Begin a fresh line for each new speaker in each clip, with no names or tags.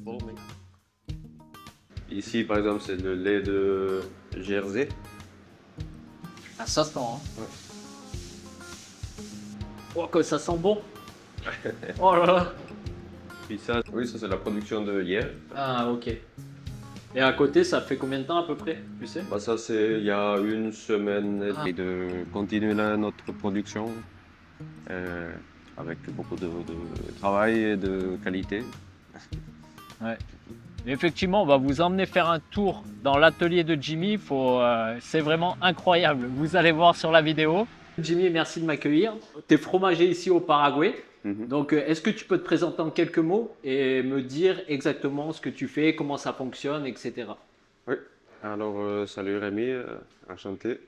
transformer. Ici, par exemple, c'est le lait de Jersey.
Ah, ça sent, hein.
Ouais.
Oh, que ça sent bon. Oh là là.
Puis ça, oui, ça c'est la production de hier.
Ah, ok. Et à côté, ça fait combien de temps à peu près, tu sais?
Bah, ça c'est il y a une semaine
Ah.
et de continuer notre production euh, avec beaucoup de travail et de qualité.
Ouais. Mais effectivement, on va vous emmener faire un tour dans l'atelier de Jimmy. C'est vraiment incroyable. Vous allez voir sur la vidéo. Jimmy, merci de m'accueillir. Tu es fromager ici au Paraguay.
Mhm.
Donc, est-ce que tu peux te présenter en quelques mots et me dire exactement ce que tu fais, comment ça fonctionne, etc.
Oui, alors salut Rémi, enchanté.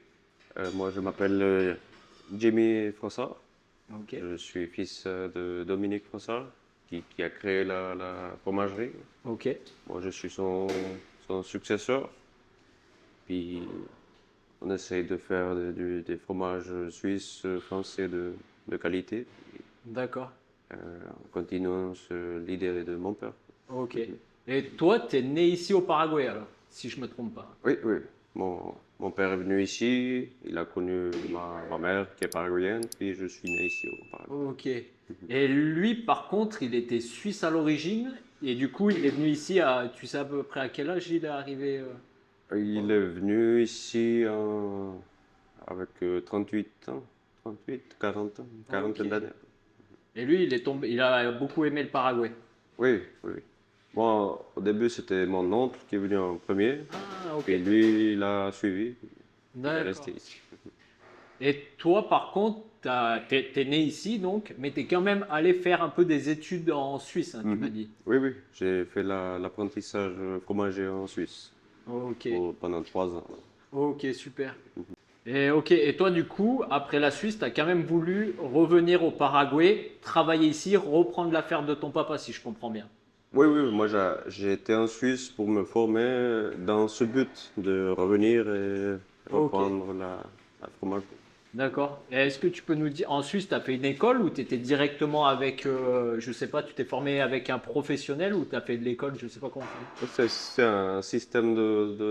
Moi je m'appelle Jimmy Frossard.
Ok.
Je suis fils de Dominique Frossard qui a créé la fromagerie.
Ok.
Moi je suis son successeur. Puis on essaye de faire des fromages suisses, français de qualité,
D'accord.
en continuant sur l'idée de mon père.
Ok. Et toi, tu es né ici au Paraguay alors, si je me trompe pas.
Oui, oui. Mon père est venu ici, il a connu ma mère qui est paraguayenne, puis je suis né ici au Paraguay.
Ok. Et lui, par contre, il était suisse à l'origine et du coup, il est venu ici à, tu sais à peu près à quel âge il est arrivé
Il est venu ici avec 38 ans, 38, 40 ans, une
Ok.
quarantaine d'années.
Et lui, il a beaucoup aimé le Paraguay.
Oui, oui, oui. Moi, au début, c'était mon oncle qui est venu en premier,
Ah, ok.
puis lui, il a suivi, il est resté
D'accord.
ici.
Et toi, par contre, t'es né ici donc, mais t'es quand même allé faire un peu des études en Suisse, hein, tu m'as
Mhm.
dit.
Oui, oui, j'ai fait l'apprentissage fromager en Suisse
Ok.
pendant 3 ans.
Ok, super. Et ok, et toi du coup, après la Suisse, tu as quand même voulu revenir au Paraguay, travailler ici, reprendre l'affaire de ton papa, si je comprends bien.
Oui, oui, moi j'ai été en Suisse pour me former dans ce but de revenir et
Ok,
reprendre la fromagerie.
d'accord. Et est-ce que tu peux nous dire, en Suisse, tu as fait une école ou tu étais directement avec, je sais pas, tu t'es formé avec un professionnel ou tu as fait de l'école, je sais pas comment on fait.
C'est un système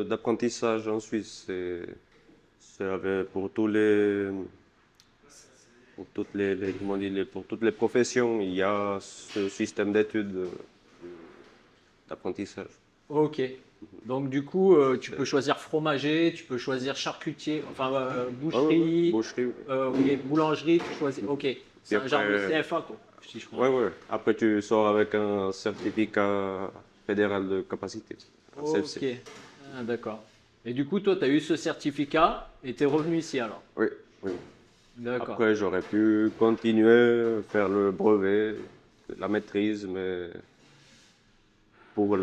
d'apprentissage en Suisse. Pour pour toutes comment on dit, pour toutes les professions, il y a ce système d'études d'apprentissage.
Ok. Donc du coup, tu peux choisir fromager, tu peux choisir charcutier, enfin
Ah ouais, ouais,
boucherie,
boucherie. Oui.
ok, boulangerie, tu choisis. Ok, c'est
Puis
un genre de
après,
CFA quoi, si je
ouais,
comprends.
ouais. Après, tu sors avec un certificat fédéral de capacité, un
Ok,
CFC.
ah, d'accord. Et du coup, toi, tu as eu ce certificat et tu es revenu ici alors.
Oui, oui.
D'accord.
Après, j'aurais pu continuer, faire le brevet, la maîtrise, mais pour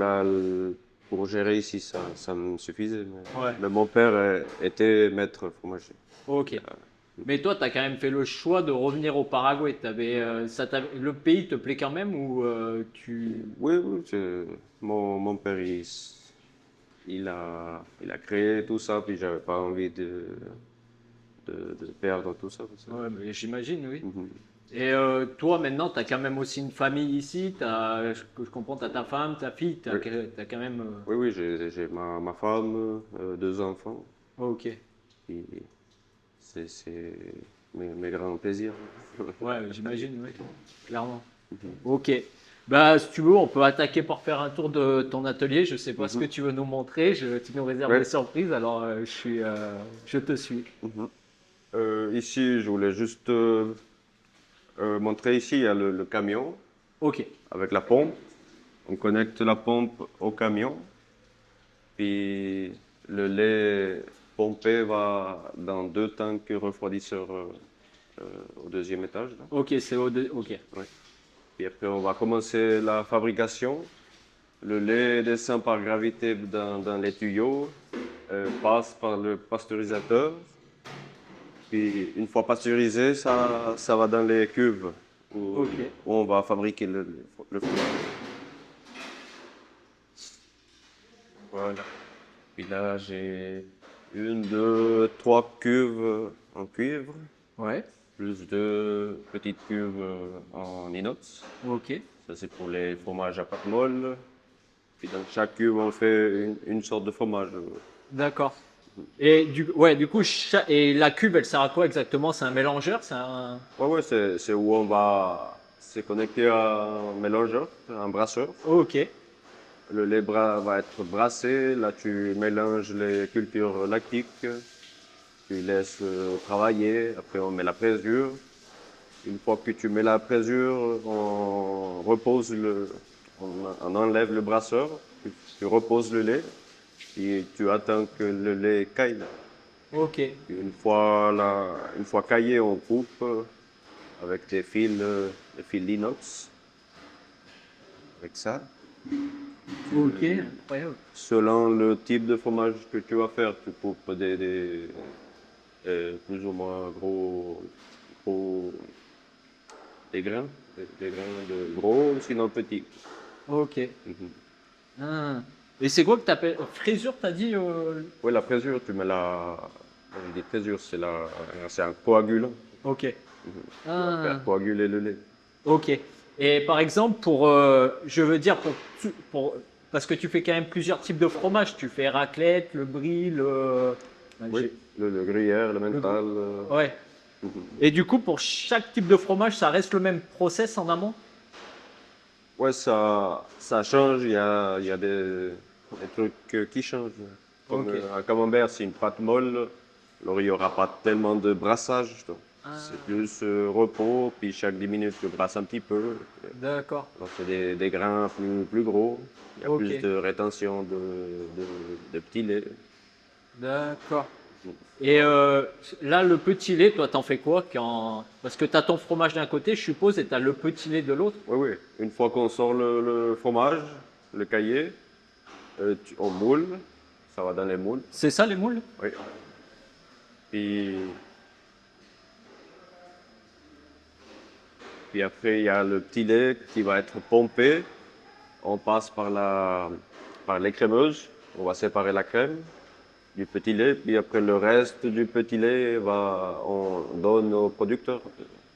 pour gérer ici, ça me suffisait.
Ouais.
Mais mon père était maître fromager.
Ok. Mais toi, tu as quand même fait le choix de revenir au Paraguay. Le pays te plaît quand même ou
Oui, oui, mon père, il a créé tout ça, puis j'avais pas envie de perdre tout ça.
Ouais, mais j'imagine, oui.
Mhm.
Et toi, maintenant, tu as quand même aussi une famille ici. Je comprends, tu as ta femme, ta fille. Tu as,
Oui,
quand même.
oui, oui, j'ai ma femme, 2 enfants,
Ok.
puis c'est mes grands plaisirs.
Ouais, j'imagine, oui. Clairement. Ok. Bah, si tu veux, on peut attaquer pour faire un tour de ton atelier. Je sais pas ce que
Mhm.
tu veux nous montrer. Tu nous réserves des
Ouais.
surprises, alors je te suis.
Mhm. Ici, je voulais juste montrer ici, il y a le camion
Ok.
avec la pompe. On connecte la pompe au camion, puis le lait pompé va dans 2 tanks refroidisseurs au deuxième étage, là.
Ok, Ok.
Ouais. Puis après, on va commencer la fabrication. Le lait descend par gravité dans les tuyaux, passe par le pasteurisateur. Puis une fois pasteurisé, ça va dans les cuves
Ok.
où on va fabriquer le fromage. Voilà. Puis là, j'ai 1, 2, 3 cuves en cuivre,
Ouais.
plus 2 petites cuves en inox.
Ok.
Ça, c'est pour les fromages à pâte molle. Puis dans chaque cube, on fait une sorte de fromage.
D'accord. Et du coup, et la cuve, elle sert à quoi exactement? C'est un mélangeur? C'est un...
Ouais, c'est où on va se connecter à un mélangeur, un brasseur.
Oh, ok.
Le lait va être brassé. Là, tu mélanges les cultures lactiques. Tu laisses travailler. Après, on met la présure. Une fois que tu mets la présure, on repose on enlève le brasseur. Tu reposes le lait. Et tu attends que le lait caille.
Ok.
Une fois caillé, on coupe avec des fils d'inox. Avec ça.
Ok. Incroyable.
Selon le type de fromage que tu vas faire, tu coupes plus ou moins gros des grains de gros, sinon petits.
Ok.
Mhm.
Ah. Et c'est quoi que tu appelles frisure, t'as dit
Oui, la présure, tu mets on dit présure, c'est un coagulant
Ok.
qui va faire
Ah.
coaguler le lait.
Ok. Et par exemple, je veux dire, parce que tu fais quand même plusieurs types de fromage. Tu fais raclette, le brie, ben,
Oui, le gruyère, le
le-
mental.
Ouais.
Mhm.
Et du coup, pour chaque type de fromage, ça reste le même process en amont?
Ouais, ça change, il y a des trucs qui changent. Comme
Ok.
un camembert, c'est une pâte molle, alors il n'y aura pas tellement de brassage. Donc.
Ah,
C'est plus repos, puis chaque 10 minutes, tu brasses un petit peu.
d'accord.
Donc c'est des grains plus gros, il y a
Ok.
plus de rétention de petits laits.
D'accord. Et là, le petit lait, toi, t'en fais quoi Parce que t'as ton fromage d'un côté, je suppose, et t'as le petit lait de l'autre.
Oui, oui. Une fois qu'on sort le fromage, le caillé, on moule, ça va dans les moules.
C'est ça les moules?
Oui. Puis Puis après, il y a le petit lait qui va être pompé. On passe par l'écrémeuse. On va séparer la crème du petit lait. Puis après, le reste du petit lait, on donne au producteur.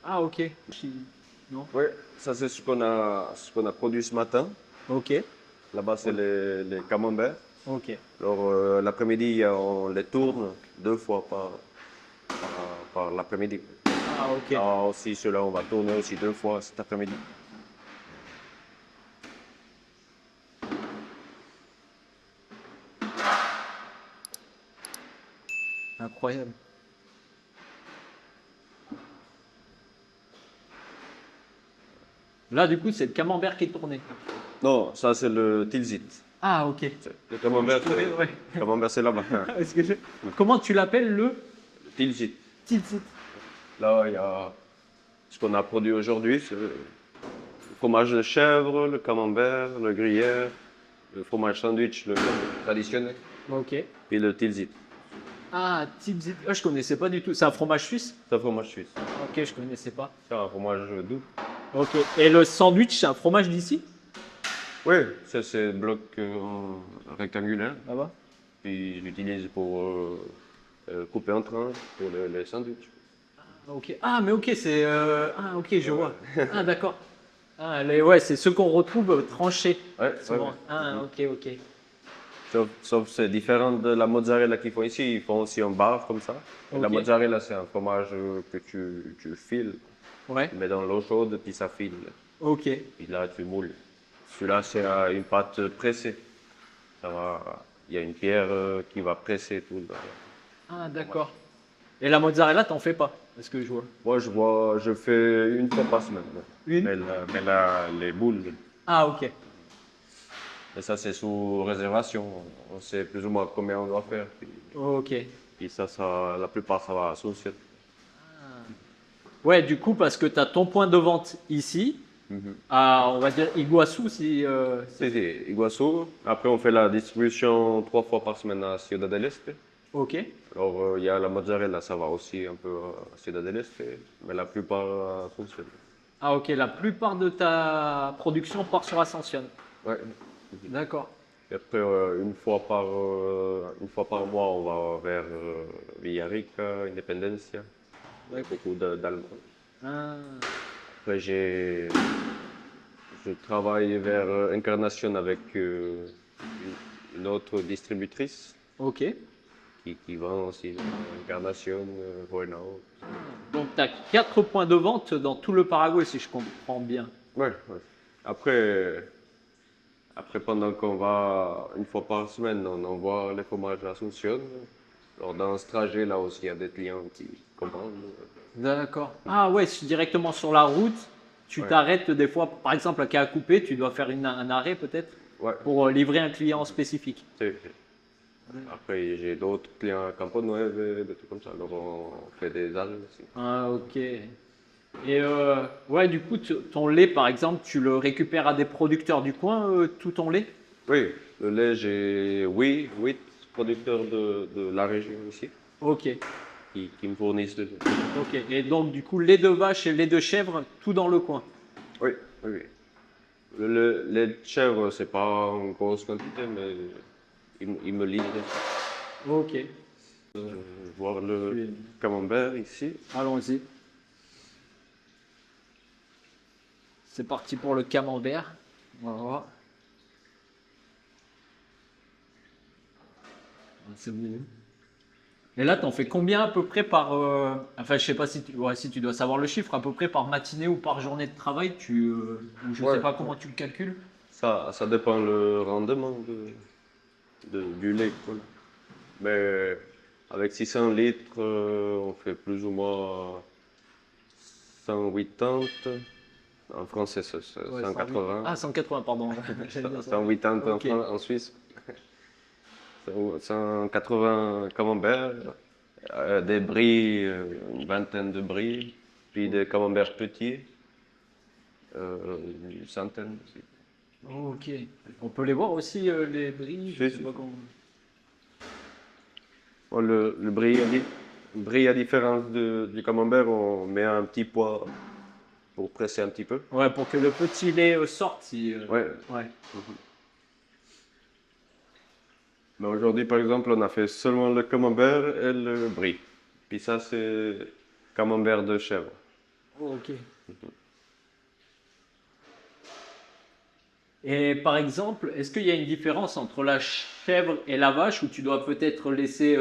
Ah, ok. Non.
Oui, ça c'est ce qu'on a produit ce matin.
Ok.
Là-bas, c'est les camemberts.
Ok.
Alors, l'après-midi, on les tourne 2 fois par l'après-midi.
Ah, ok.
Là aussi, ceux-là, on va tourner aussi 2 fois cet après-midi.
Incroyable. Là, du coup, c'est le camembert qui est tourné.
Non, ça c'est le tilsit.
Ah, ok.
Le camembert,
Ouais.
le camembert, c'est là-bas.
Est-ce que Comment tu l'appelles le
Le tilsit.
tilsit?
Là, il y a ce qu'on a produit aujourd'hui, c'est le fromage de chèvre, le camembert, le gruyère, le fromage sandwich, le traditionnel,
Ok.
et le tilsit.
Ah, tilsit. Ah, je connaissais pas du tout. C'est un fromage suisse?
C'est un fromage suisse.
Ok, je connaissais pas.
C'est un fromage doux.
Ok. Et le sandwich, c'est un fromage d'ici?
Oui, ça c'est bloc rectangulaire.
Là-bas.
Puis j'utilise pour couper en tranches pour les sandwichs.
Ok. Ah, mais ok, c'est. Ah, ok, je vois. Ah, d'accord. Ah, ouais, c'est ceux qu'on retrouve tranchés.
Ouais,
Souvent.
ouais.
Ah, ok, ok.
Sauf c'est différent de la mozzarella qu'ils font ici. Ils font aussi en barre comme ça. Et la
Ok.
mozzarella, c'est un fromage que tu files.
Ouais.
Tu mets dans l'eau chaude, puis ça file.
Ok.
Puis là, tu moules. Celui-là, c'est une pâte pressée. Il y a une pierre qui va presser tout.
Ah, d'accord. Et la mozzarella, t'en fais pas? Est-ce que je vois?
Moi, je fais une fois par semaine.
Une?
Les boules.
Ah, ok.
Et ça, c'est sous réservation. On sait plus ou moins combien on doit faire.
Ok.
Puis la plupart, ça va à Asunción.
Ouais, du coup, parce que tu as ton point de vente ici, à, on va dire, Iguaçu, si.
C'est Iguaçu. Après, on fait la distribution 3 fois par semaine à Ciudad del Este.
Ok.
Alors, il y a la mozzarella, ça va aussi un peu à Ciudad del Este, mais la plupart à Asunción.
Ah, ok. La plupart de ta production part sur Ascension.
Ouais.
D'accord.
Et après, une fois par mois, on va vers Villarrica, Independencia, avec beaucoup d'Allemands.
Ah,
Après, Je travaille vers Incarnation avec une autre distributrice
Ok.
qui vend aussi Incarnation, Renault.
Donc, tu as 4 points de vente dans tout le Paraguay, si je comprends bien.
Ouais, ouais. Après, pendant qu'on va une fois par semaine, on envoie les fromages à Asunción. Alors, dans ce trajet-là aussi, il y a des clients qui commandent.
D'accord. Ah ouais, directement sur la route, tu
Ouais.
t'arrêtes des fois, par exemple, à Quai Coupé, tu dois faire un arrêt peut-être
Ouais.
pour livrer un client spécifique.
C'est- Après, j'ai d'autres clients à Campo Nueve, des trucs comme ça. Alors, on fait des algues aussi.
Ah, ok. Et ouais, du coup, ton lait, par exemple, tu le récupères à des producteurs du coin, tout ton lait?
Oui, le lait, j'ai 8 producteurs de la région ici
Ok,
qui me fournissent de lait.
ok. Et donc, du coup, lait de vache et lait de chèvre, tout dans le coin.
Oui, oui, oui. Le lait de chèvre, c'est pas en grosse quantité, mais il me livre.
Ok.
Voir le camembert ici.
Allons-y. C'est parti pour le camembert. On va voir. C'est bon. Et là, t'en fais combien à peu près par... Enfin, je sais pas si ouais, si tu dois savoir le chiffre, à peu près par matinée ou par journée de travail, ou je sais
Ouais.
pas comment tu le calcules.
Ça dépend le rendement du lait, quoi. Mais avec 600 litres, on fait plus ou moins 180. En français, c'est
Ouais, 108.
180.
Ah, 180, pardon. J'allais dire
180
Ok.
en Suisse. 180 camemberts, des bris, une vingtaine de bris, puis des camemberts petits, une centaine aussi.
Ok. On peut les voir aussi, les bris, je
Si,
sais
si.
pas comment.
Bon, le bris, bris, à différence du camembert, on met un petit poids pour presser un petit peu.
Ouais, pour que le petit lait sorte. Si,
Ouais.
ouais.
Mais aujourd'hui, par exemple, on a fait seulement le camembert et le brie. Puis ça, c'est camembert de chèvre.
Ok. Et par exemple, est-ce qu'il y a une différence entre la chèvre et la vache où tu dois peut-être laisser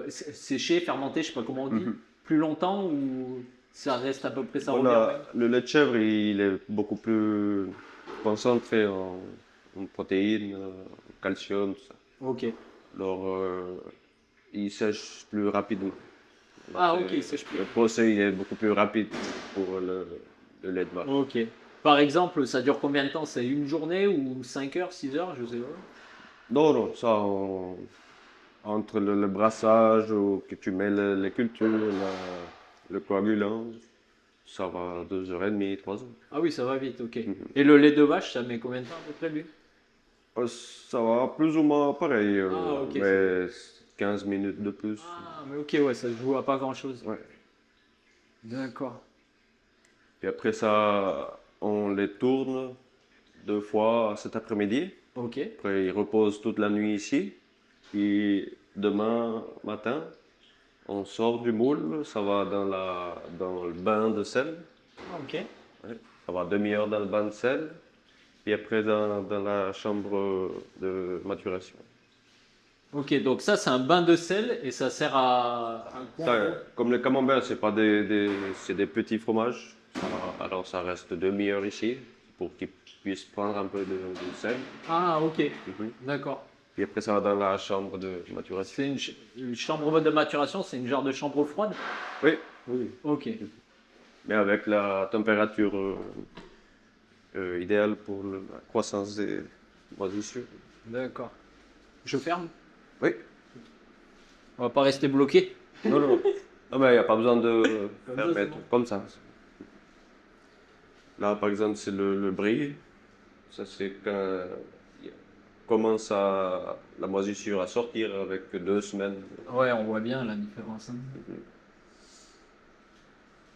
sécher, fermenter, je sais pas comment on dit, plus longtemps ou ça reste à peu près, ça revient au même?
Voilà, le lait de chèvre, il est beaucoup plus concentré en protéines, calcium, tout ça.
Ok.
Alors, il sèche plus rapidement. Alors,
Ah ok, sèche plus.
le procès, il est beaucoup plus rapide pour le lait de vache.
Ok. Par exemple, ça dure combien de temps? C'est une journée ou 5 heures, 6 heures, je sais pas.
Non, non, ça, entre le brassage ou que tu mets les cultures, le coagulant, ça va 2h30, 3 heures.
Ah oui, ça va vite, ok. Et le lait de vache, ça met combien de temps à peu près lui?
Ça va plus ou moins pareil,
Ah ok,
mais 15 minutes de plus.
Ah mais ok, ouais, ça se joue à pas grand-chose.
Ouais.
D'accord.
Puis après ça, on les tourne 2 fois cet après-midi.
Ok.
Après, ils reposent toute la nuit ici. Puis demain matin, on sort du moule, ça va dans le bain de sel.
Ah, ok.
Ouais. Ça va demi-heure dans le bain de sel. Puis après, dans la chambre de maturation.
Ok, donc ça c'est un bain de sel et ça sert à
Ça, comme le camembert, c'est pas c'est des petits fromages. Alors ça reste demi-heure ici pour qu'ils puissent prendre un peu de sel.
Ah ok,
Mhm.
d'accord.
Puis après, ça va dans la chambre de maturation.
C'est une chambre de maturation, c'est une genre de chambre froide?
Oui, oui.
Ok.
Mais avec la température idéale pour la croissance des moisissures.
D'accord. Je ferme?
Oui.
On va pas rester bloqué.
Non, non. Non, mais il n'y a pas besoin de
Comme
faire
ça, c'est
mettre
bon.
comme ça. Là, par exemple, c'est le brie. Ça, c'est quand il commence la moisissure à sortir avec 2 semaines.
Ouais, on voit bien la différence, hein.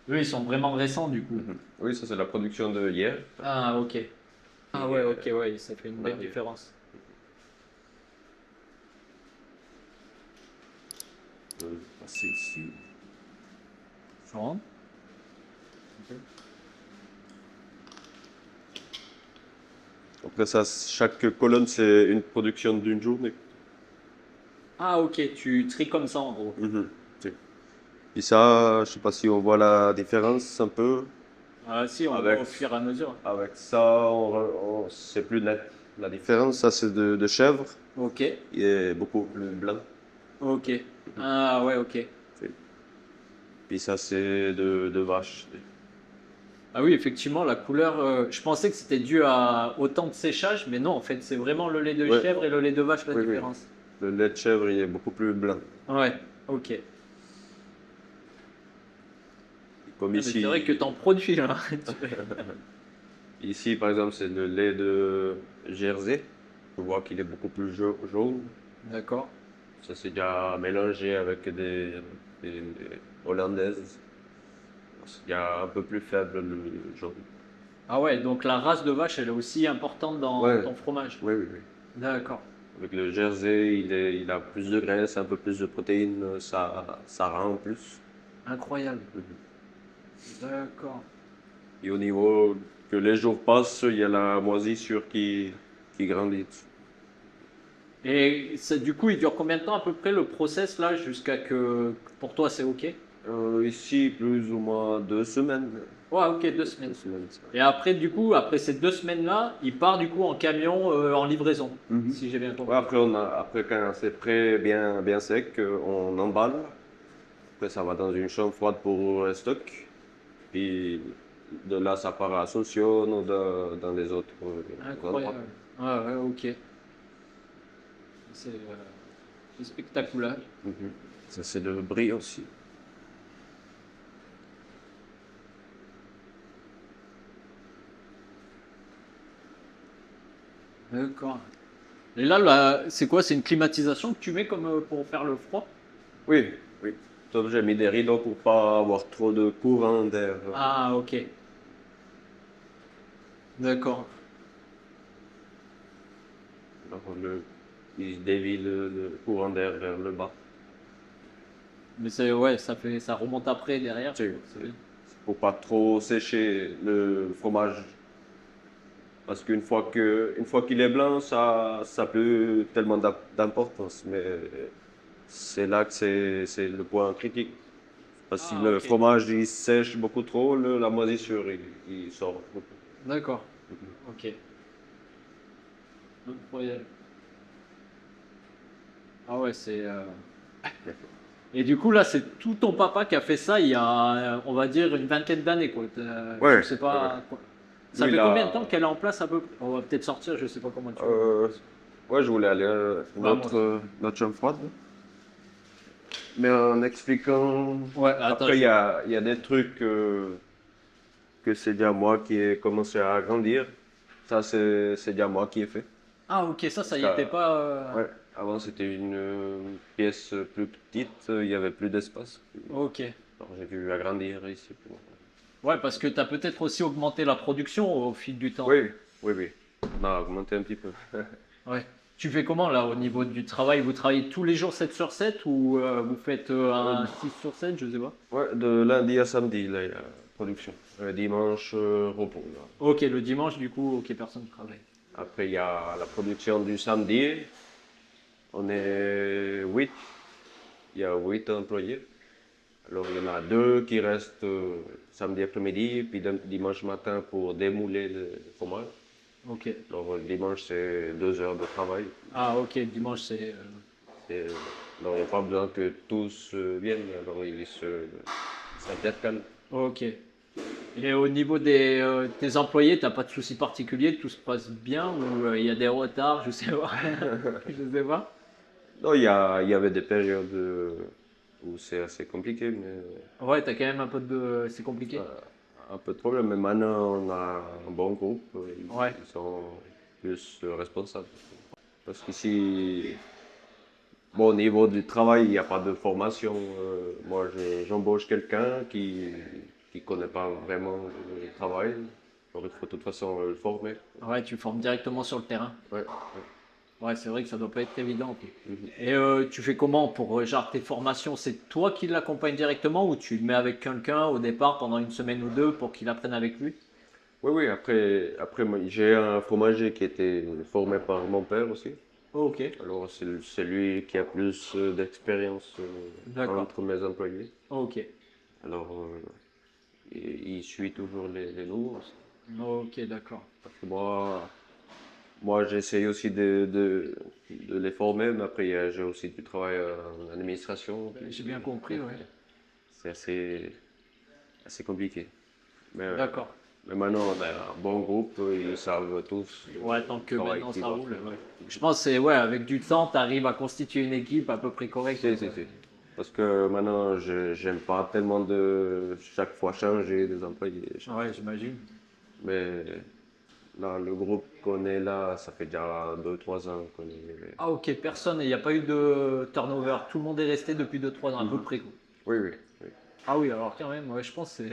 Eux, ils sont vraiment récents du coup.
Mhm. Oui, ça, c'est la production de hier.
Ah ok. Ah ouais, ok, ouais, ça fait une
on
belle
arrive.
différence.
Je vais passer ici.
Ça rentre?
Après ça, chaque colonne, c'est une production d'une journée.
Ah, ok, tu tries comme ça en gros.
Mhm. C'est- Puis ça, je sais pas si on voit la différence un peu.
Ah, si, on voit
Avec,
au fur et à mesure.
avec ça, c'est plus net. La différence, ça, c'est de chèvre.
Ok,
Il est beaucoup plus blanc.
ok. Ah, ouais, ok.
C'est- Puis ça, c'est de vache.
Ah oui, effectivement, la couleur, je pensais que c'était dû au temps de séchage, mais non, en fait, c'est vraiment le lait de
Ouais,
chèvre et le lait de vache la
oui, oui.
différence.
Le lait de chèvre, il est beaucoup plus blanc.
Ouais, ok.
Comme
Ah, mais c'est vrai que
ici,
t'en produis là.
ici, par exemple, c'est le lait de Jersey. On voit qu'il est beaucoup plus jaune.
D'accord.
Ça s'est déjà mélangé avec des hollandaises. Il y a un peu plus faible le jaune.
Ah ouais, donc la race de vache, elle est aussi importante dans
Ouais,
ton fromage.
oui, oui, oui.
D'accord.
Avec le Jersey, il a plus de graisse, un peu plus de protéines, ça rend plus.
Incroyable.
Mhm.
D'accord.
Et au niveau que les jours passent, il y a la moisissure qui grandit.
Et du coup, il dure combien de temps à peu près le process là jusqu'à que pour toi c'est ok?
Ici, plus ou moins 2 semaines.
Ouais, ok, 2 semaines.
2 semaines, ça.
Et après, du coup, après ces 2 semaines-là, il part du coup en camion en livraison,
Mhm.
si j'ai bien
Ouais,
compris.
après quand c'est prêt, bien, bien sec, on emballe. Après, ça va dans une chambre froide pour le stock. Puis de là, ça part à Asunción ou dans les autres endroits.
Incroyable. Ouais, ouais, ok. C'est spectaculaire.
Mhm. Ça, c'est le brie aussi.
D'accord. Et là, c'est quoi? C'est une climatisation que tu mets comme pour faire le froid?
Oui, oui. Sauf que j'ai mis des rideaux pour pas avoir trop de courant d'air.
Ah, ok. D'accord.
Alors, il dévie le courant d'air vers le bas.
Mais c'est ouais, ça remonte après derrière.
C'est
C'est bien.
pour pas trop sécher le fromage. Parce une fois qu'il est blanc, ça peut tellement d'importance. Mais c'est là que c'est le point critique. Parce que si
Ah,
le
ok.
fromage il sèche beaucoup trop, la moisissure il sort beaucoup.
D'accord. Ok. Incroyable. Ah ouais, Et du coup, là, c'est tout ton papa qui a fait ça il y a, on va dire, une vingtaine d'années, quoi. Je
Ouais,
sais
ouais, ouais.
pas quoi. Ça
Lui,
fait
il
combien de temps
a.
qu'elle est en place à peu près? On va peut-être sortir, je sais pas comment tu veux.
euh, ouais, je voulais aller à
Vamos.
notre chambre froide. Mais en expliquant.
Ouais, attends,
Après, il y a des trucs que c'est déjà moi qui ai commencé à grandir. Ça, c'est déjà moi qui ai fait.
Ah, ok, ça
Parce
y était pas.
ouais, avant, c'était une pièce plus petite, il y avait plus d'espace.
Ok.
Alors, j'ai dû agrandir ici.
Ouais, parce que tu as peut-être aussi augmenté la production au fil du temps.
Oui, oui, oui. On a augmenté un petit peu.
Ouais. Tu fais comment là au niveau du travail? Vous travaillez tous les jours 7 sur 7 ou vous faites un 6 sur 7, je sais pas.
Ouais, de lundi à samedi, là, il y a production. Dimanche, repos. Là.
Ok, le dimanche, du coup, ok, personne ne travaille.
Après, il y a la production du samedi. On est 8. Il y a 8 employés. Alors, il y en a 2 qui restent samedi après-midi, puis dimanche matin pour démouler le fromage.
Ok.
Alors, le dimanche, c'est 2 heures de travail.
Ah, ok, dimanche, c'est.
Alors, il n'y a pas besoin que tous viennent. Alors, s'intercalent.
Ok. Et au niveau tes employés, t'as pas de soucis particuliers, tout se passe bien ou il y a des retards, je sais pas. Je sais pas.
Non, il y avait des périodes où c'est assez compliqué, mais
Ouais, t'as quand même un peu de. C'est compliqué.
un peu de problème. Mais maintenant, on a un bon groupe.
Ouais.
Ils sont plus responsables. Parce qu'ici, bon, au niveau du travail, il n'y a pas de formation. Moi, j'embauche quelqu'un qui connaît pas vraiment le travail. Alors, il faut de toute façon le former.
Ouais, tu formes directement sur le terrain.
Ouais,
Ouais, c'est vrai que ça doit pas être évident.
ouais.
Et tu fais comment pour genre tes formations? C'est toi qui l'accompagnes directement ou tu le mets avec quelqu'un au départ pendant une semaine ou deux pour qu'il apprenne avec lui?
Oui, oui, après moi, j'ai un fromager qui était formé par mon père aussi.
Oh, ok,
Alors, c'est lui qui a plus d'expérience
d'accord.
entre mes employés.
Oh, ok,
Alors, il suit toujours les nouveaux aussi.
ok, d'accord.
Parce que moi j'essaye aussi de les former, mais après, j'ai aussi du travail en administration.
J'ai bien compris, ouais.
C'est assez compliqué. Mais,
D'accord.
mais maintenant, on a un bon groupe, ils savent tous
Ouais, tant
le
que
travail
maintenant
qu'ils
ça
doivent
roule.
faire.
Ouais. Je pense que c'est ouais, avec du temps, tu arrives à constituer une équipe à peu près correcte.
Si. Parce que maintenant, j'aime pas tellement de chaque fois changer des employés.
Ouais, j'imagine.
Mais là, le groupe qu'on est là, ça fait déjà 2 3 ans qu'on est.
Ah, ok, personne, il n'y a pas eu de turnover. Tout le monde est resté depuis 2 3 ans à peu
Mhm.
près, quoi.
Oui.
Ah oui, alors quand même, ouais, je pense que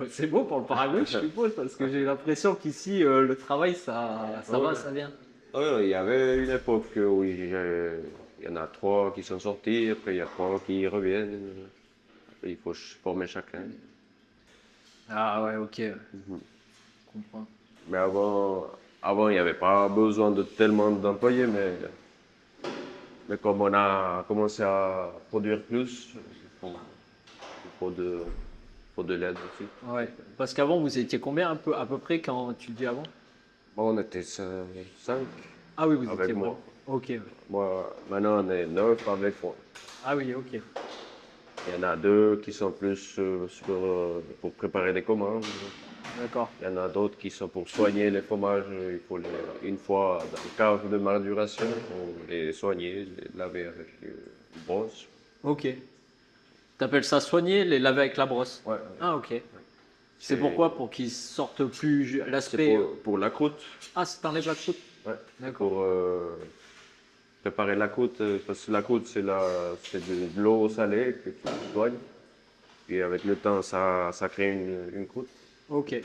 c'est beau pour le Paraguay, je suppose, parce que j'ai l'impression qu'ici, le travail, ça va,
Ouais.
ça vient.
Il y avait une époque où il y en a 3 qui sont sortis, après il y a 3 qui reviennent. Après, il faut former chacun.
Ah ouais, ok, je
Mhm.
comprends.
Mais avant, il n'y avait pas besoin de tellement d'employés, mais comme on a commencé à produire plus, il faut de l'aide aussi.
Ouais, parce qu'avant, vous étiez combien un peu, à peu près quand tu le dis avant?
Bon, on était 5
Ah oui, vous étiez
avec
vraiment.
moi.
Ok, ouais.
Moi, maintenant, on est 9 avec moi.
Ah oui, ok.
Il y en a 2 qui sont plus pour préparer des commandes.
D'accord.
Il y en a d'autres qui sont pour soigner les fromages. Il faut une fois dans le cave de maduration, on les soigner, les laver avec une brosse.
Ok. T'appelles ça soigner, les laver avec la brosse?
Ouais.
Ah, ok. C'est
C'est
pourquoi? Pour qu'ils sortent plus
c'est
l'aspect.
pour la croûte.
Ah, c'est t'enlèves la croûte?
Ouais.
D'accord.
Pour préparer la croûte, parce que la croûte, c'est de l'eau salée que tu soignes. Puis avec le temps, ça crée une croûte.
Ok.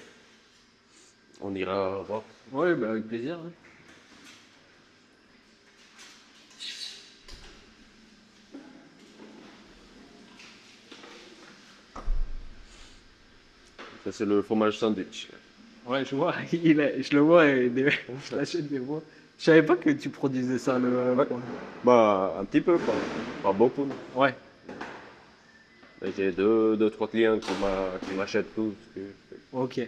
On ira voir.
Oui, bah avec plaisir. Ouais.
Ça, c'est le fromage sandwich.
Ouais, je vois, je le vois et je l'achète des fois. Je savais pas que tu produisais ça, le.
Ouais. Bah, un petit peu, pas beaucoup.
Ouais,
Mais j'ai deux, trois clients qui m'achètent tout.
ok.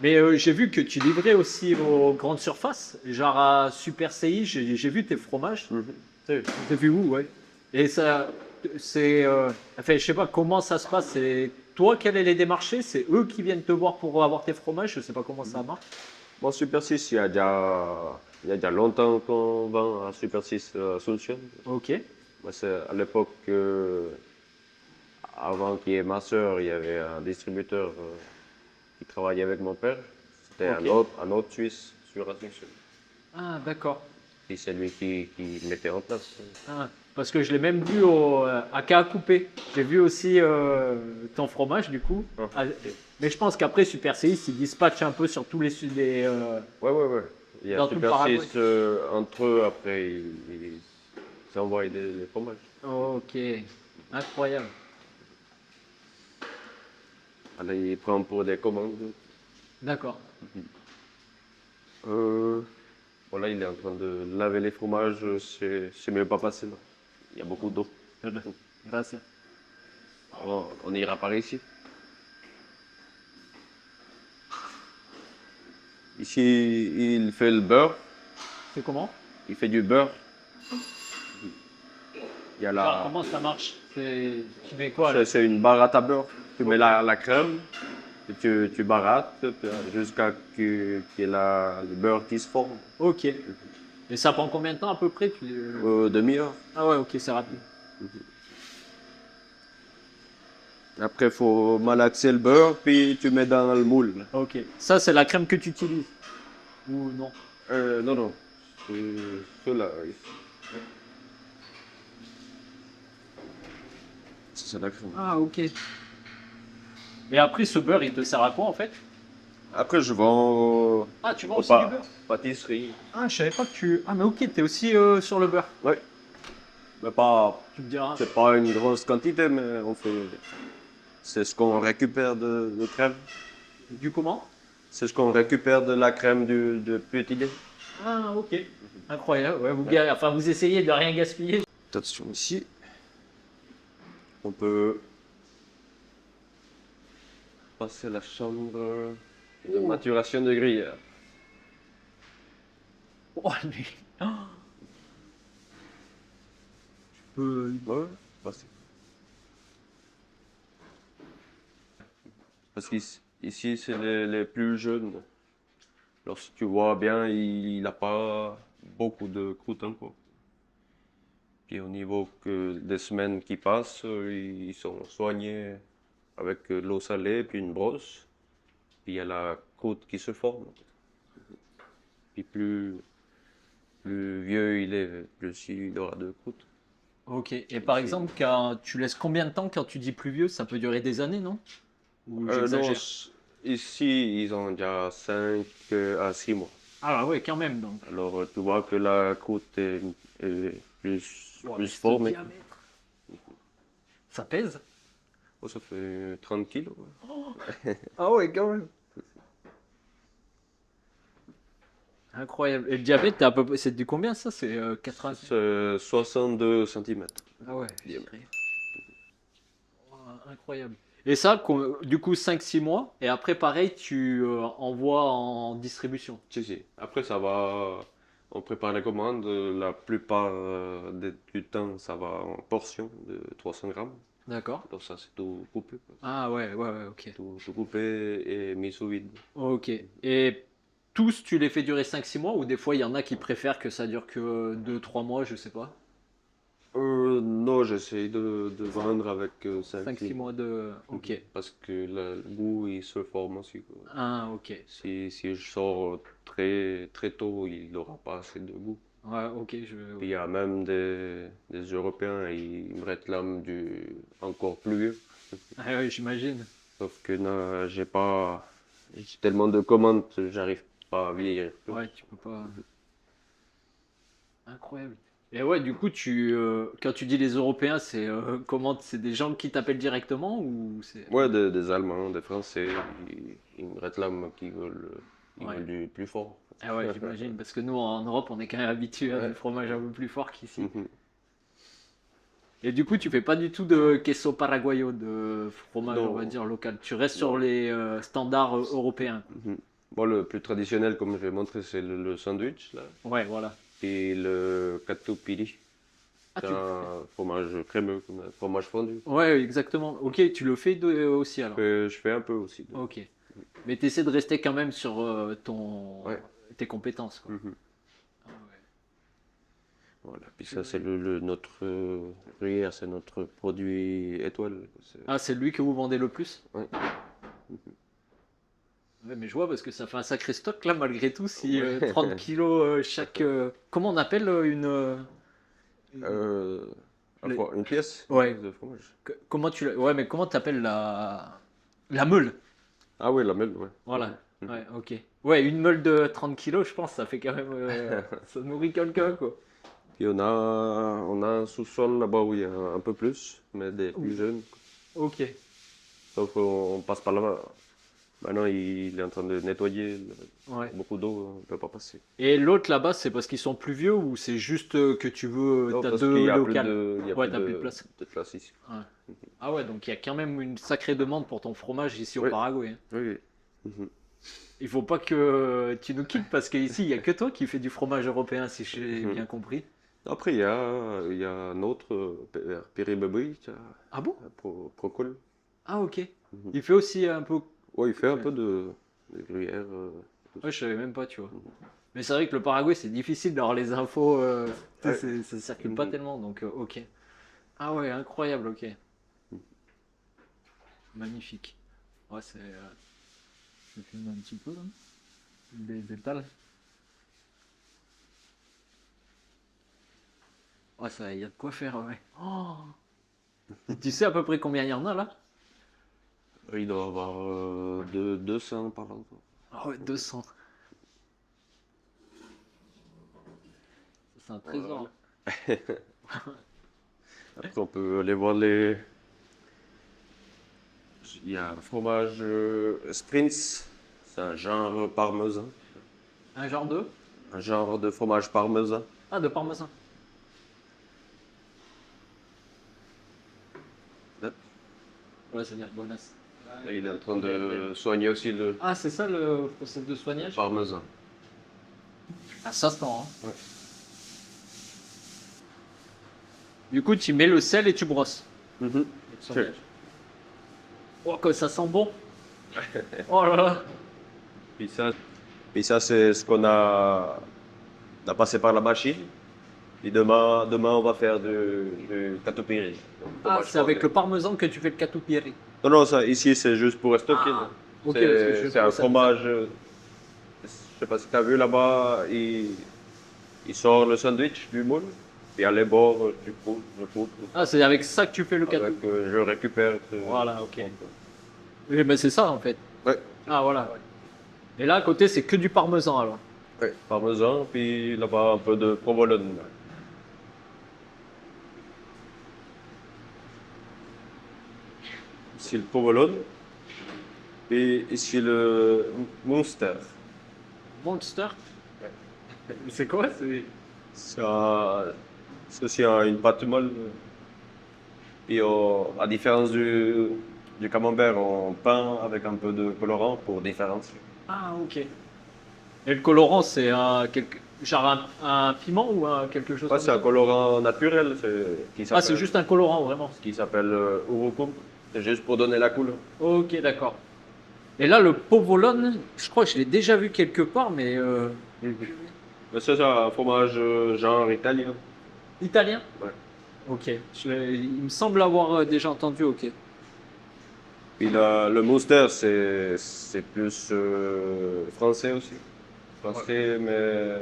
Mais j'ai vu que tu livrais aussi aux grandes surfaces, genre à Super CI, j'ai vu tes fromages.
Mhm.
T'as vu où, ouais. Et ça, c'est. Enfin, je sais pas comment ça se passe. C'est toi qui allais les démarcher, c'est eux qui viennent te voir pour avoir tes fromages. Je sais pas comment ça marche.
Bon, Super 6, il y a déjà longtemps qu'on vend à Super 6 Solution.
Ok,
Moi, c'est à l'époque, avant qu'il y ait ma sœur, il y avait un distributeur qui travaillait avec mon père. C'était
ok.
un autre Suisse sur Ascension.
Ah, d'accord.
Et c'est lui qui mettait en place.
Ah, parce que je l'ai même vu à K à couper. J'ai vu aussi ton fromage du coup.
Ah,
Ah, mais je pense qu'après Super CI, ils dispatchent un peu sur tous les
Ouais. Il y a
dans tout le
Super
Paraguay.
6 entre eux, après, ils s'envoient des fromages.
Ok, incroyable.
Alors, ils prennent pour des commandes.
D'accord.
Voilà, il est en train de laver les fromages, c'est mieux pas passé là. Il y a beaucoup d'eau.
Gracias.
On ira par ici. Ici, il fait le beurre.
C'est comment?
Il fait du beurre. Il y a
Genre,
la,
comment ça marche? Tu mets quoi là?
c'est une baratte à beurre. Tu mets la crème, et tu barattes jusqu'à qu'il y ait le beurre qui se forme.
Ok. Et ça prend combien de temps à peu près?
Demi-heure.
Ah ouais, ok, c'est rapide.
Après, il faut malaxer le beurre, puis tu mets dans le moule.
Ok. Ça, c'est la crème que tu utilises? Ou non?
Non. C'est ceux-là. C'est la crème.
Ah, ok. Et après, ce beurre, il te sert à quoi en fait?
Après, je vends
Ah, tu vends
aux
aussi du beurre?
pâtisserie.
Ah, je savais pas que tu. Ah, mais ok, t'es aussi sur le beurre.
Ouais. Mais pas,
Tu me diras.
c'est pas une grosse quantité, mais c'est ce qu'on récupère de crème.
Du comment?
C'est ce qu'on récupère de la crème de petit lait.
Ah, ok. Incroyable. Ouais, vous essayez de rien gaspiller.
Attention ici. On peut passer la chambre de maturation de gruyère.
Oh, lui. Oh.
Ouais, passer. Parce qu'ici, c'est les plus jeunes. Alors, si tu vois bien, il n'a pas beaucoup de croûte encore. Puis au niveau des semaines qui passent, ils sont soignés avec de l'eau salée, puis une brosse. Puis il y a la croûte qui se forme. Puis plus vieux il est, plus il aura de croûte.
Ok. Et par exemple, tu laisses combien de temps quand tu dis pluvieux? Ça peut durer des années, non? Ou
Non,
j'exagère?
ici, ils ont déjà 5 à 6 mois.
Ah ouais, quand même, donc.
Alors, tu vois que la croûte est
Wow, mais
plus
ce
formée.
diamètre. Ça pèse?
Oh, ça fait 30 kilos.
Ah ouais, quand même. Incroyable. Et le diabète, c'est du combien ça? C'est 80.
C'est 62 cm.
Ah ouais,
Diamètre.
wow, incroyable. Et ça, du coup, 5-6 mois. Et après, pareil, tu envoies en distribution.
Si. Après, ça va. On prépare la commande. La plupart du temps, ça va en portions de 300 grammes.
D'accord.
Alors, ça, c'est tout coupé, quoi.
Ah ouais, ok.
Tout coupé et mis sous vide.
Ok. Et tous, tu les fais durer 5-6 mois ou des fois, il y en a qui préfèrent que ça dure que 2-3 mois, je sais pas.
Non, j'essaie de vendre avec 5
5-6 mois de. Ok.
Parce que le goût, il se forme aussi, quoi.
Ah, ok.
Si je sors très tôt, il n'aura pas assez de goût.
Ouais, ok.
Puis il y a même des Européens, ils me réclament du encore plus vieux.
Ah ouais, j'imagine.
Sauf que non, j'ai tellement de commandes, j'arrive pas à vieillir.
Ouais, tu peux pas. Incroyable. Et ouais, du coup, quand tu dis les Européens, c'est des gens qui t'appellent directement ou c'est.
Ouais, des Allemands, des Français, ils me réclament ils
Ouais.
veulent du plus fort.
Ah ouais, j'imagine, parce que nous en Europe, on est quand même habitué à du
Ouais.
fromage un peu plus fort qu'ici.
Mhm.
Et du coup, tu fais pas du tout de queso paraguayo, de fromage, on va
Non.
dire local. Tu restes sur
Non.
les standards européens.
Mhm. Bon, le plus traditionnel, comme je vais montrer, c'est le sandwich, là.
Ouais, voilà.
Et le catupiry.
Ah,
C'est
tu.
un fromage crémeux, comme un fromage fondu.
Ouais, exactement. Ok, tu le fais aussi alors.
Je fais un peu aussi.
Ok. Mais tu essaies de rester quand même sur
Ouais.
tes compétences, quoi.
Mhm.
Ah ouais.
Voilà. Puis ça, c'est notre gruyère, c'est notre produit étoile.
Ah, c'est lui que vous vendez le plus?
Ouais.
Ouais, mais je vois parce que ça fait un sacré stock là, malgré tout. Si
Ouais.
30 kilos chaque. Comment on appelle une-
Euh,
les-
une pièce
Ouais.
de fromage.
Comment ouais, mais comment t'appelles la meule?
Ah oui, la meule, ouais.
Voilà.
Mhm.
Ouais, ok. Ouais, une meule de 30 kilos, je pense, ça fait quand même. Ça nourrit quelqu'un, quoi.
Puis on a un sous-sol là-bas où il y a un peu plus, mais des plus jeunes.
Ok.
Sauf qu'on passe par là-bas. Maintenant, il est en train de nettoyer.
Ouais.
Beaucoup d'eau, on ne peut pas passer.
Et l'autre là-bas, c'est parce qu'ils sont plus vieux ou c'est juste que tu veux.
Non,
T'as
parce
deux
qu'il y a plus
locales?
il y a
Ouais,
plus
t'as plus de place.
de place ici.
Ouais. Ah ouais, donc il y a quand même une sacrée demande pour ton fromage ici au
Oui.
Paraguay, hein.
Oui. Mhm.
Il faut pas que tu nous quittes parce qu'ici, il y a que toi qui fais du fromage européen, si j'ai bien compris.
Après, il y a un autre, Péribébé,
Ah bon?
Procol.
Ah ok.
Mhm.
Il fait aussi un peu.
Ouais, il fait un peu de gruyère.
Ouais, je savais même pas, tu vois. Mais c'est vrai que le Paraguay, c'est difficile d'avoir les infos. Tu sais,
Ouais.
ça circule pas tellement, donc ok. Ah ouais, incroyable, ok. Magnifique. Ouais, c'est. Je filme un petit peu là. Les étals. Ouais, ça, il y a de quoi faire, ouais. Oh. Tu sais à peu près combien il y en a là?
Il doit avoir 200 par là.
Ah ouais, 200. C'est un trésor.
Après, on peut aller voir les. Il y a un fromage Sprints. C'est un genre parmesan.
Un genre de?
Un genre de fromage parmesan.
Ah, de parmesan.
Là,
Ouais, c'est bien, bonasse.
il est en train de soigner aussi le
Ah, c'est ça le processus de soignage?
parmesan.
Ah, ça se sent, hein.
Ouais.
Du coup, tu mets le sel et tu brosses.
Mhm.
Le soignage. Oh, que ça sent bon. Oh là là.
Puis ça, c'est ce on a passé par la machine. Et demain on va faire du catupiry.
Ah, c'est avec le parmesan que tu fais le catupiry.
Non, non, ça, ici, c'est juste pour stocker.
Ah,
là.
ok, parce que je
C'est un
trouve ça
fromage. Je sais pas si tu as vu là-bas, il sort le sandwich du moule. Et à les bords, je poutre.
Ah, c'est avec ça que tu fais le
Avec,
catupiry.
je récupère.
Voilà, ok. Oui, mais c'est ça en fait.
Ouais,
Ah, voilà. Et là, à côté, c'est que du parmesan alors.
ouais. Parmesan, puis là-bas, un peu de provolone. Ici, le provolone. Et ici, le Munster.
Monster. C'est quoi?
C'est aussi une pâte molle. Puis à différence du camembert, on peint avec un peu de colorant pour différencier.
Ah, ok. Et le colorant, c'est genre un piment ou quelque chose
Ouais,
comme
c'est un
ça?
colorant naturel
Ah, c'est juste un colorant, vraiment.
qui s'appelle urucum. C'est juste pour donner la couleur.
Ok, d'accord. Et là, le povolone, je crois que je l'ai déjà vu quelque part, mais
Mais ça, c'est un fromage genre italien.
italien?
Ouais.
Ok. Il me semble avoir déjà entendu, ok.
Puis le Munster, c'est plus français aussi. Français, mais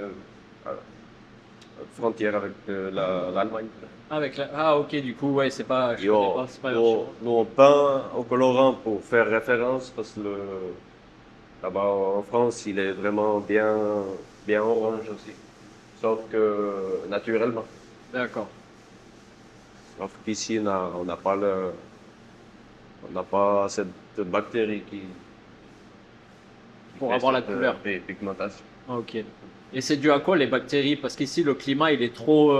frontière avec l'Allemagne.
Ah, ok, du coup, ouais, c'est pas. Je
Et
connais pas, c'est pas
nous, on peint au colorant pour faire référence parce que là-bas en France, il est vraiment bien orange aussi. Sauf que naturellement.
D'accord.
Sauf qu'ici, on n'a pas cette bactérie qui
Pour
fait
avoir la
cette,
couleur.
pigmentation.
Ok. Et c'est dû à quoi les bactéries? Parce qu'ici, le climat, il est trop.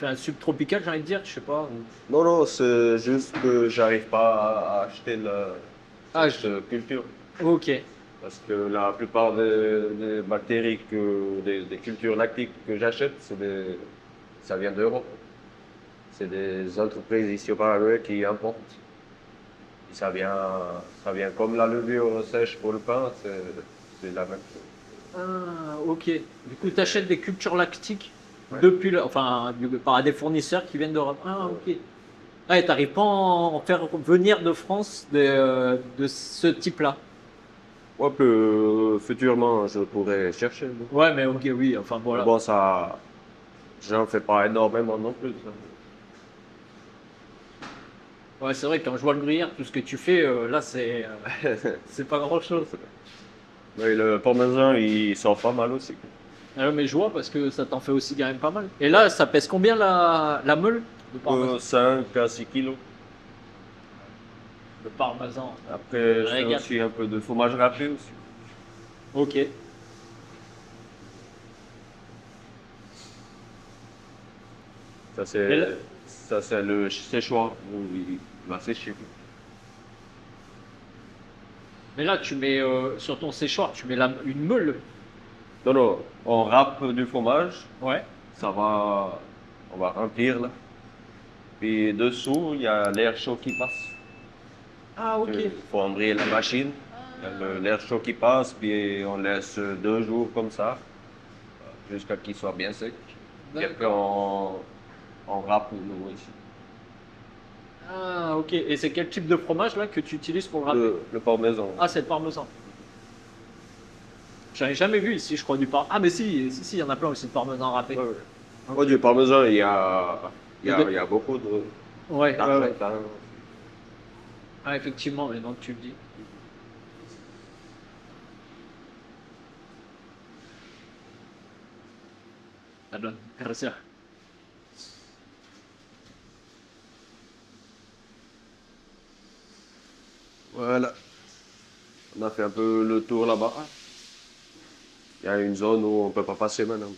Enfin, subtropical, j'ai envie de dire, je sais pas.
Non, non, c'est juste que j'arrive pas à acheter
Ah,
cette culture.
ok.
Parce que la plupart des bactéries, des cultures lactiques que j'achète, ça vient d'Europe. C'est des entreprises ici au Paraguay qui importent. Et ça vient comme la levure sèche pour le pain, c'est la même chose.
Ah, ok. Du coup, tu achètes des cultures lactiques
Ouais.
depuis enfin, par des fournisseurs qui viennent d'Europe. Ah, ok. Ah, et t'arrives pas à en faire venir de France de ce type-là.
Ouais, que futurement, je pourrais chercher.
Ouais, mais ok, oui, enfin
Mais
voilà.
bon, j'en fais pas énormément non plus.
Ouais, c'est vrai, quand je vois le gruyère, tout ce que tu fais, là, c'est pas grand-chose.
Mais le parmesan, il sort pas mal aussi.
Ah, mais je vois parce que ça t'en fait aussi quand même pas mal. Et là, ça pèse combien la meule de parmesan?
5 à 6 kilos.
Le parmesan.
Après, je fais
Régate.
aussi un peu de fromage râpé aussi.
Ok.
Ça,
Et là-
c'est le séchoir où il va sécher.
Mais là, tu mets sur ton séchoir, tu mets une meule.
Non, non, on râpe du fromage,
Ouais.
on va remplir là. Puis dessous, il y a l'air chaud qui passe.
Ah, ok.
Il faut embrayer la machine. Il y a l'air chaud qui passe, puis on laisse 2 jours comme ça, jusqu'à qu'il soit bien sec. Et après, on râpe de nouveau ici.
Ah, ok. Et c'est quel type de fromage là que tu utilises pour le râper?
Le parmesan.
Ah, c'est le parmesan. J'en ai jamais vu ici, je crois, du parmesan. Ah, mais si, il y en a plein aussi de parmesan râpé.
Ouais, ouais. Ouais, du parmesan, il y a beaucoup
Ouais, ouais, ouais.
d'argentin.
Ah, effectivement, maintenant que tu le dis. Pardon, gracias.
Voilà. On a fait un peu le tour là-bas. Il y a une zone où on ne peut pas passer maintenant.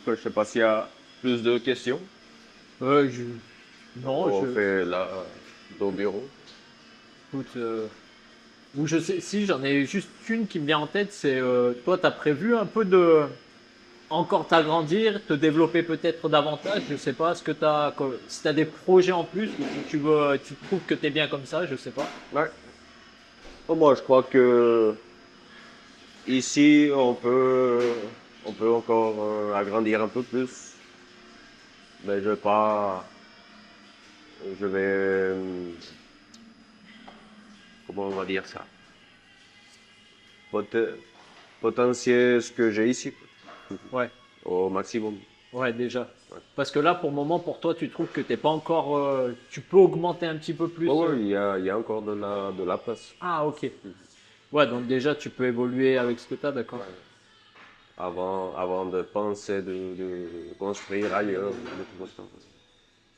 Je ne sais pas s'il y a plus de questions.
Euh, je... Non,
On fait là, au bureau.
écoute, ou je sais, si j'en ai juste une qui me vient en tête, c'est toi, tu as prévu un peu de encore t'agrandir, te développer peut-être davantage, je sais pas, si tu as des projets en plus ou si tu trouves que tu es bien comme ça, je sais pas.
Ouais. Moi, je crois que ici, on peut encore agrandir un peu plus. Mais je vais pas. Je vais. Comment on va dire ça? Pot- Potentiel ce que j'ai ici,
Ouais,
au maximum.
ouais, déjà.
Ouais.
Parce que là, pour le moment, pour toi, tu trouves que t'es pas encore, tu peux augmenter un petit peu plus.
Oh, ouais, il y a encore de la place.
Ah, ok. Ouais, donc déjà, tu peux évoluer avec ce que tu as, d'accord.
Avant de penser de construire ailleurs.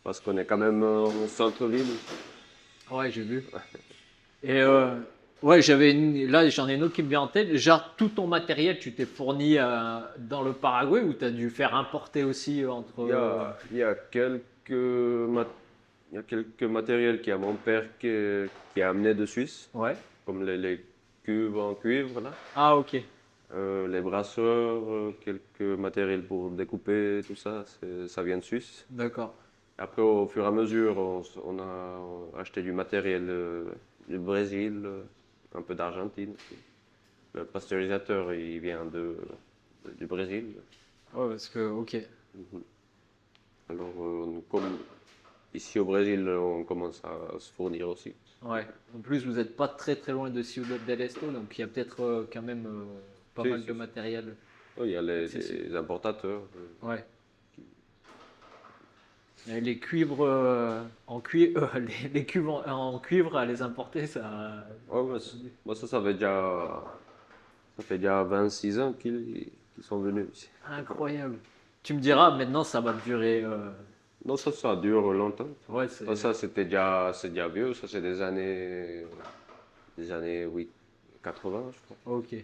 Parce qu'on est quand même au centre-ville.
Ouais, j'ai vu. Et ouais, là, j'en ai une autre qui me vient en tête. Genre, tout ton matériel, tu t'es fourni dans le Paraguay ou tu as dû faire importer aussi entre.
Il y a il y a quelques matériels qu'il y a mon père qui a amené de Suisse,
Ouais.
comme les cuves en cuivre, là.
Ah, ok.
Les brasseurs, quelques matériels pour découper, tout ça, ça vient de Suisse.
D'accord.
Après, au fur et à mesure, on a acheté du matériel du Brésil, un peu d'Argentine aussi. Le pasteurisateur, il vient du Brésil.
Ouais, parce que, ok.
Alors, comme ici au Brésil, on commence à se fournir aussi.
Ouais. En plus, vous n'êtes pas très très loin de Ciudad del Este, donc il y a peut-être quand même pas
Si,
mal
si,
de
si.
matériel.
Oh, il y a
accessible.
les importateurs.
Ouais. Et les cuivres en cuivre, les cuves en cuivre à les importer, ça.
Ouais, moi, ça fait déjà 26 ans qu'ils sont venus ici.
Incroyable. Tu me diras, maintenant ça va durer.
Non, ça dure longtemps.
Ouais, c'est.
Ça, c'est déjà vieux. Ça, c'est des années, oui, 80, je crois.
Ok.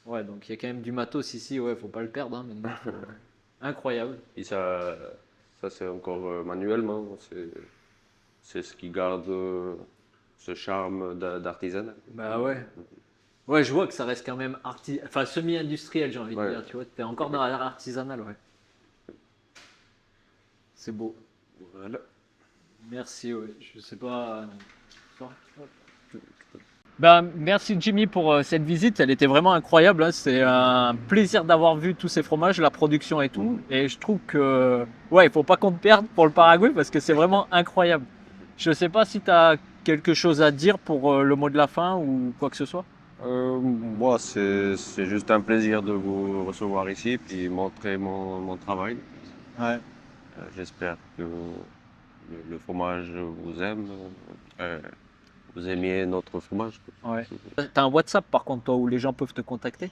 Ouais, donc il y a quand même du matos ici, ouais, faut pas le perdre hein, maintenant. Incroyable.
Et ça c'est encore manuellement. C'est ce qui garde ce charme d'artisanat.
Bah ouais. Ouais, je vois que ça reste quand même enfin, semi-industriel, j'ai envie de
Ouais.
dire, tu vois, t'es encore dans l'artisanal, ouais. C'est beau.
Voilà.
Merci, ouais. Je sais pas. Ben, merci Jimmy pour cette visite, elle était vraiment incroyable, hein. C'est un plaisir d'avoir vu tous ces fromages, la production et tout. Et je trouve que ouais, il faut pas qu'on te perde pour le Paraguay parce que c'est vraiment incroyable. Je sais pas si tu as quelque chose à dire pour le mot de la fin ou quoi que ce soit.
Moi, c'est juste un plaisir de vous recevoir ici puis montrer mon travail.
Ouais.
J'espère que le fromage vous aime. Vous aimiez notre fromage.
Ouais. T'as un WhatsApp par contre toi où les gens peuvent te contacter?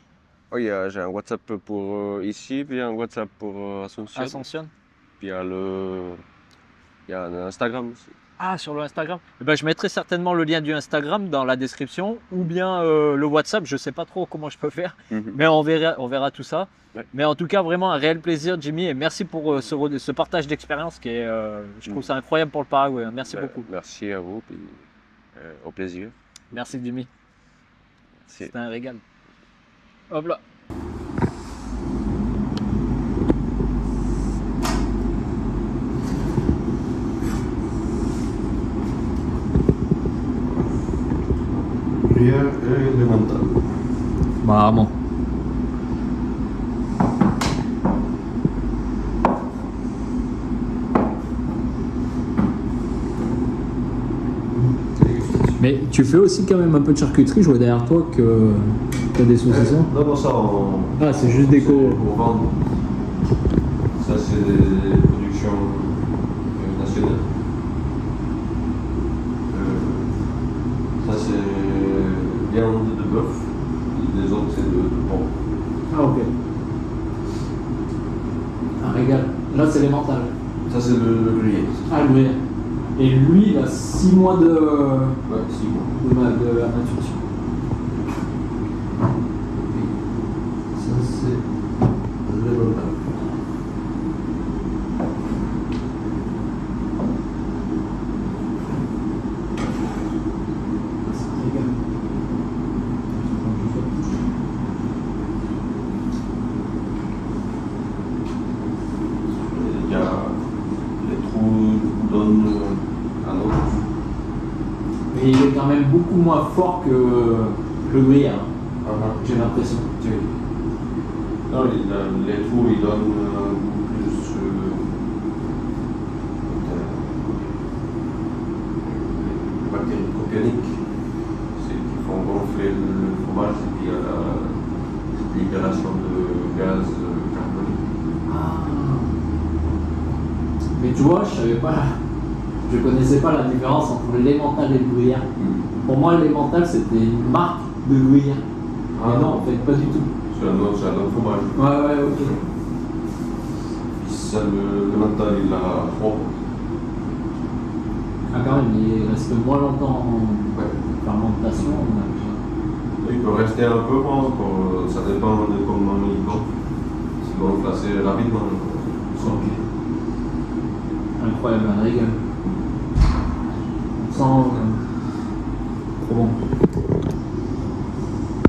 Oh, j'ai un WhatsApp pour ici, puis un WhatsApp pour Asunción.
Ascension?
Puis il y a un Instagram aussi.
Ah, sur le Instagram. Eh ben, je mettrai certainement le lien du Instagram dans la description ou bien le WhatsApp. Je sais pas trop comment je peux faire, mais on verra tout ça.
Ouais.
Mais en tout cas, vraiment un réel plaisir, Jimmy, et merci pour ce partage d'expérience qui est, je trouve ça incroyable pour le Paraguay. Merci beaucoup.
Merci à vous, puis au plaisir.
Merci, Jimmy.
Merci.
C'était un régal. Hop là.
Gruyère et Levantal.
Vamos. Mais tu fais aussi quand même un peu de charcuterie, je vois derrière toi que tu as des saucissons.
Non, ça,
Ah, c'est juste déco.
pour vendre. Ça, c'est des productions nationales. Ça, c'est viande de
Là, c'est l'emmental.
Ça, c'est le gruyère.
Ah, le gruyère. Et lui, il a 6 mois de,
Ouais, 6 mois.
de maturation.
Ça, c'est l'emmental.
Ça régale.
Il y a les trous donnent un autre.
Mais il est quand même beaucoup moins fort que le gruyère, j'ai l'impression.
Non, les trous, ils donnent beaucoup plus les bactéries propioniques, c'est qui font gonfler le fromage et puis il y a cette libération de gaz carbonique.
Ah. Mais tu vois, je connaissais pas la différence entre l'emmental et le gruyère. Pour moi, l'emmental, c'était une marque de gruyère. Mais non, en fait, pas du tout.
C'est un autre fromage.
Ouais, ok.
Puis ça, le mental, il a froid.
Ah, quand même, il reste moins longtemps en
Ouais.
fermentation.
Il peut rester un peu moins, ça dépend de comment il gonfle. S'il gonfle assez rapidement.
Ok. Incroyable, un régal. On sent trop bon.